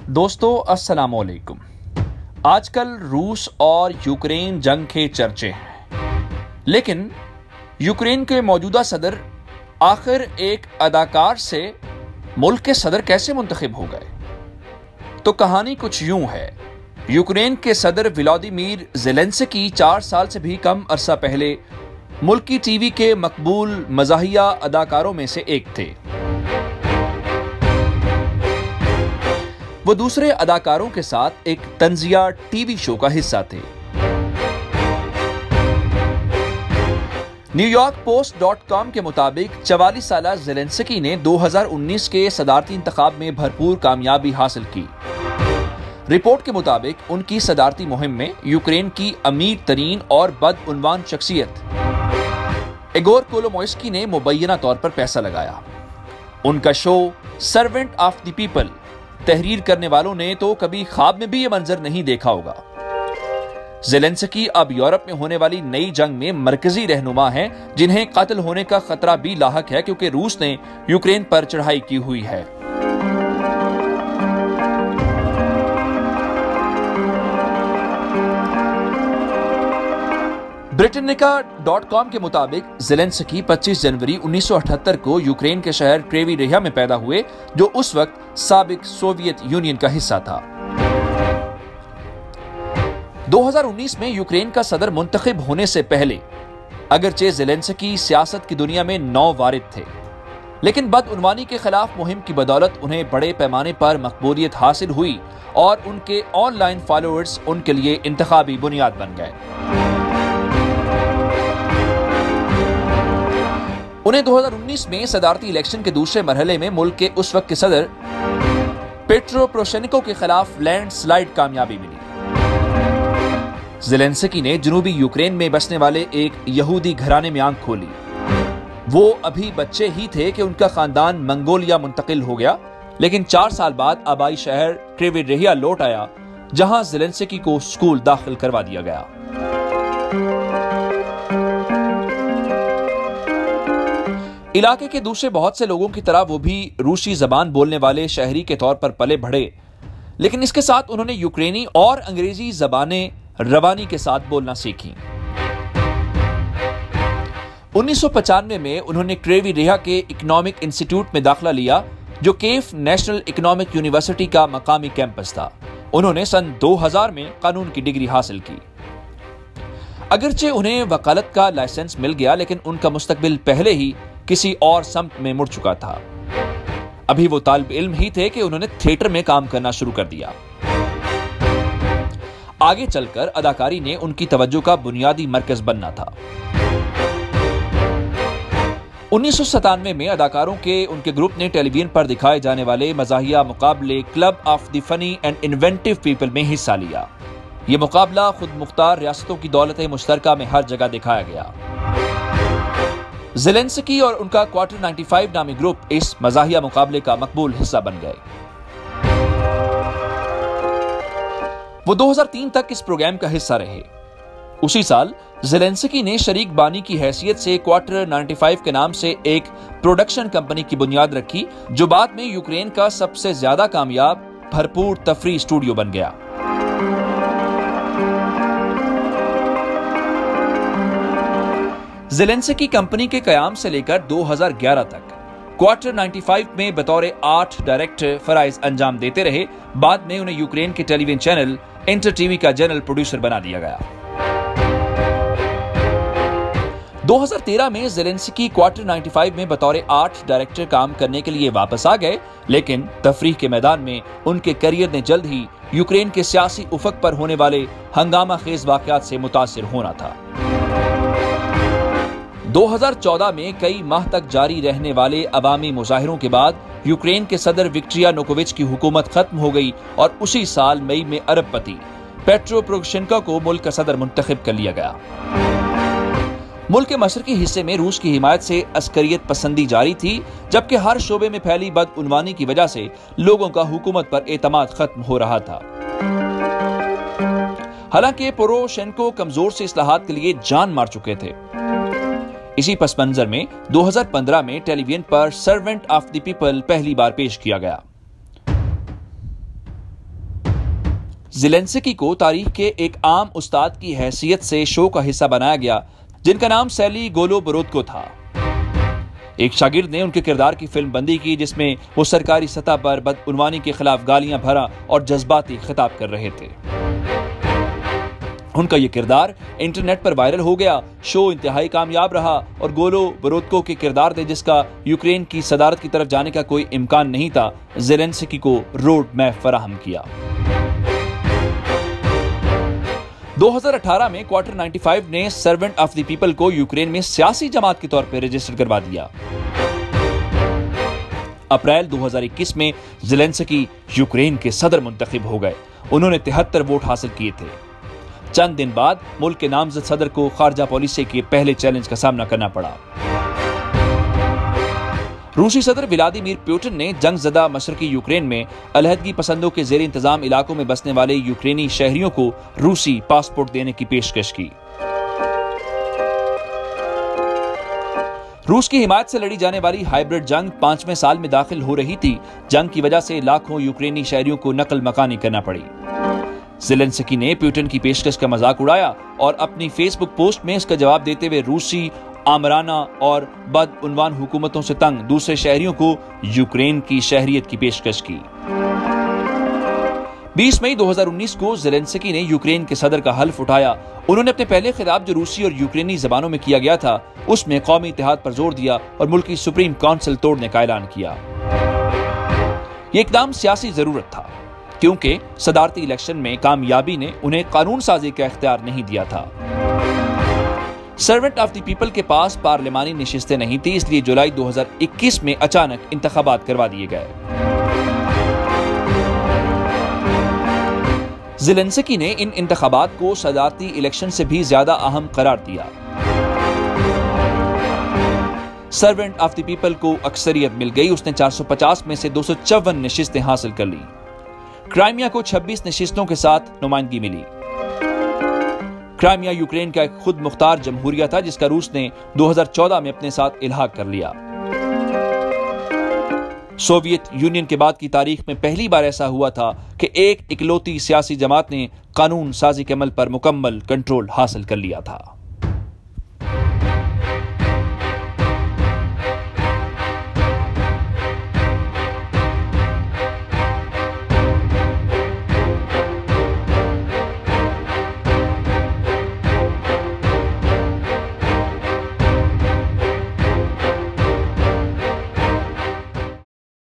दोस्तों अस्सलाम वालेकुम। आजकल रूस और यूक्रेन जंग के चर्चे हैं, लेकिन यूक्रेन के मौजूदा सदर आखिर एक अदाकार से मुल्क के सदर कैसे मुंतखब हो गए? तो कहानी कुछ यूं है। यूक्रेन के सदर व्लादिमीर ज़ेलेंस्की 4 साल से भी कम अरसा पहले मुल्क की टीवी के मकबूल मज़ाहिया अदाकारों में से एक थे। वो दूसरे अदाकारों के साथ एक तंजिया टीवी शो का हिस्सा थे। न्यूयॉर्कपोस्ट.com के मुताबिक 44 साला ज़ेलेंस्की ने 2019 के सदारती इंतखाब में भरपूर कामयाबी हासिल की। रिपोर्ट के मुताबिक उनकी सदारती मुहिम में यूक्रेन की अमीर तरीन और बदउन्वान शख्सियत इगोर कोलोमोइस्की ने मुबैना तौर पर पैसा लगाया। उनका show servant of the people तहरीर करने वालों ने तो कभी ख्वाब में भी यह मंजर नहीं देखा होगा। ज़ेलेंस्की अब यूरोप में होने वाली नई जंग में मरकजी रहनुमा हैं, जिन्हें कत्ल होने का खतरा भी लाहक है क्योंकि रूस ने यूक्रेन पर चढ़ाई की हुई है। ब्रिटेनिका.com के मुताबिक ज़ेलेंस्की 25 जनवरी 1978 को यूक्रेन के शहर क्रेविरिया में पैदा हुए, जो उस वक्त साबिक सोवियत यूनियन का हिस्सा था। 2019 में यूक्रेन का सदर मुंतखब होने से पहले अगरचे ज़ेलेंस्की सियासत की दुनिया में नौवारिद थे, लेकिन बदउन्वानी के खिलाफ मुहिम की बदौलत उन्हें बड़े पैमाने पर मकबूलियत हासिल हुई और उनके ऑनलाइन फॉलोअर्स उनके लिए इंतखाबी बुनियाद बन गए। उन्हें 2019 में सदारती इलेक्शन के दूसरे मरहले में मुल्क के उस वक्त के सदर पेट्रो पोरोशेंको के खिलाफ लैंडस्लाइड कामयाबी मिली। ज़ेलेंस्की ने जनूबी यूक्रेन में बसने वाले एक यहूदी घराने में आंख खोली। वो अभी बच्चे ही थे कि उनका खानदान मंगोलिया मुंतकिल हो गया, लेकिन 4 साल बाद आबाई शहर क्रेविरिया लौट आया, जहां ज़ेलेंस्की को स्कूल दाखिल करवा दिया गया। इलाके के दूसरे बहुत से लोगों की तरह वो भी रूसी जबान बोलने वाले शहरी के तौर पर पले बढ़े, लेकिन इसके साथ उन्होंने यूक्रेनी और अंग्रेजी जबानें रवानी के साथ बोलना सीखी। 1995 में उन्होंने क्रेविरिया के इकोनॉमिक इंस्टीट्यूट में दाखिला लिया, जो केफ नेशनल इकोनॉमिक यूनिवर्सिटी का मकामी कैंपस था। उन्होंने सन 2000 में कानून की डिग्री हासिल की। अगरचे उन्हें वकालत का लाइसेंस मिल गया, लेकिन उनका मुस्तकबिल पहले ही किसी और समत में मुड़ चुका था। अभी वो तालिब इल्म ही थे कि उन्होंने थिएटर में काम करना शुरू कर दिया। आगे चलकर अदाकारी ने उनकी तवज्जो का बुनियादी मरकज बनना था। 1997 में अदाकारों के उनके ग्रुप ने टेलीविजन पर दिखाए जाने वाले मज़ाहिया मुकाबले club of the funny and inventive people में हिस्सा लिया। यह मुकाबला खुद मुख्तार रियासतों की दौलत मुश्तरका में हर जगह दिखाया गया। ज़ेलेंस्की और उनका क्वार्टर 95 नामी ग्रुप इस मज़ाहिया मुकाबले का मकबूल हिस्सा बन गए। वो 2003 तक इस प्रोग्राम का हिस्सा रहे। उसी साल ज़ेलेंस्की ने शरीक बानी की हैसियत से क्वार्टर 95 के नाम से एक प्रोडक्शन कंपनी की बुनियाद रखी, जो बाद में यूक्रेन का सबसे ज्यादा कामयाब भरपूर तफरी स्टूडियो बन गया। ज़ेलेंस्की कंपनी के कयाम से लेकर 2011 तक क्वार्टर 95 में बतौर आर्ट डायरेक्टर फराइज अंजाम देते रहे। बाद में उन्हें यूक्रेन के टेलीविजन चैनल इंटर टीवी का जनरल प्रोड्यूसर बना दिया गया। 2013 में ज़ेलेंस्की क्वार्टर 95 में बतौर आर्ट डायरेक्टर काम करने के लिए वापस आ गए, लेकिन तफरीह के मैदान में उनके करियर ने जल्द ही यूक्रेन के सियासी उफक पर होने वाले हंगामा खेज वाकयात से मुतासिर होना था। 2014 में कई माह तक जारी रहने वाले अवामी मुजाहिरों के बाद यूक्रेन के सदर विक्टर यानुकोविच की हुकूमत खत्म हो गई और उसी साल मई में अरबपति पेट्रो पोरोशेंको को मुल्क का सदर मुंतखब कर लिया गया। मुल्क के मशरकी हिस्से में रूस की हिमायत से अस्करियत पसंदी जारी थी, जबकि हर शोबे में फैली बदउन्वानी की वजह से लोगों का हुकूमत पर एतमाद खत्म हो रहा था। हालांकि पोरोशेंको कमजोर से इस्लाहात के लिए जान मार चुके थे। इसी पस मंजर में 2015 में टेलीविजन पर सर्वेंट ऑफ द पीपल पहली बार पेश किया गया। ज़ेलेंस्की को तारीख के एक आम उस्ताद की हैसियत से शो का हिस्सा बनाया गया, जिनका नाम सैली गोलोबोरोदको था। एक शागिर्द ने उनके किरदार की फिल्म बंदी की, जिसमें वो सरकारी सतह पर बदउनवानी के खिलाफ गालियां भरा और जज्बाती खिताब कर रहे थे। उनका ये किरदार इंटरनेट पर वायरल हो गया। शो इंतहाई कामयाब रहा और गोलोबोरोदको के किरदार ने, जिसका यूक्रेन की सदारत की तरफ जाने का कोई इम्कान नहीं था, ज़ेलेंस्की को रोड मैप फराहम किया। 2018 में क्वार्टर 95 ने सर्वेंट ऑफ द पीपल को यूक्रेन में सियासी जमात के तौर पर रजिस्टर करवा दिया। अप्रैल 2021 में ज़ेलेंस्की यूक्रेन के सदर मुंतखब हो गए। उन्होंने 73 वोट हासिल किए थे। चंद दिन बाद मुल्क के नामजद सदर को खारजा पॉलिसी के पहले चैलेंज का सामना करना पड़ा। रूसी सदर व्लादिमीर पुतिन ने जंगज़दा मशरकी यूक्रेन में अलहदगी पसंदों के ज़ेर इंतजाम इलाकों में बसने वाले यूक्रेनी शहरियों को रूसी पासपोर्ट देने की पेशकश की। रूस की हिमायत से लड़ी जाने वाली हाइब्रिड जंग 5वें साल में दाखिल हो रही थी। जंग की वजह से लाखों यूक्रेनी शहरियों को नकल मकानी करना पड़ी। ज़ेलेंस्की ने पुतिन की पेशकश का मजाक उड़ाया और अपनी फेसबुक पोस्ट में इसका जवाब देते हुए रूसी आमराना और बदउनवान हुकूमतों से तंग दूसरे शहरियों को यूक्रेन की शहरियत की पेशकश की। 20 मई 2019 को ज़ेलेंस्की ने यूक्रेन के सदर का हल्फ उठाया। उन्होंने अपने पहले खिताब, जो रूसी और यूक्रेनी जबानों में किया गया था, उसमें कौमी इत्तेहाद पर जोर दिया और मुल्क की सुप्रीम काउंसिल तोड़ने का ऐलान किया। ये इकदाम सियासी जरूरत था, क्योंकि सदारती इलेक्शन में कामयाबी ने उन्हें कानून साजी का इख्तियार नहीं दिया था। सर्वेंट ऑफ द पीपल के पास पार्लिमानी नशिस्तें नहीं थी, इसलिए जुलाई 2021 में अचानक इंतखाबात करवा दिए गए। ज़ेलेंस्की ने इन इंतखाबात को सदारती इलेक्शन से भी ज्यादा अहम करार दिया। सर्वेंट ऑफ द पीपल को अक्सरियत मिल गई। उसने 450 में से 254 नशिस्तें हासिल कर ली। क्राइमिया को 26 नशिस्तों के साथ नुमाइंदगी मिली। क्राइमिया यूक्रेन का एक खुद मुख्तार जमहूरिया था, जिसका रूस ने 2014 में अपने साथ इल्हाक कर लिया। सोवियत यूनियन के बाद की तारीख में पहली बार ऐसा हुआ था कि एक इकलौती सियासी जमात ने कानून साजी के अमल पर मुकम्मल कंट्रोल हासिल कर लिया था।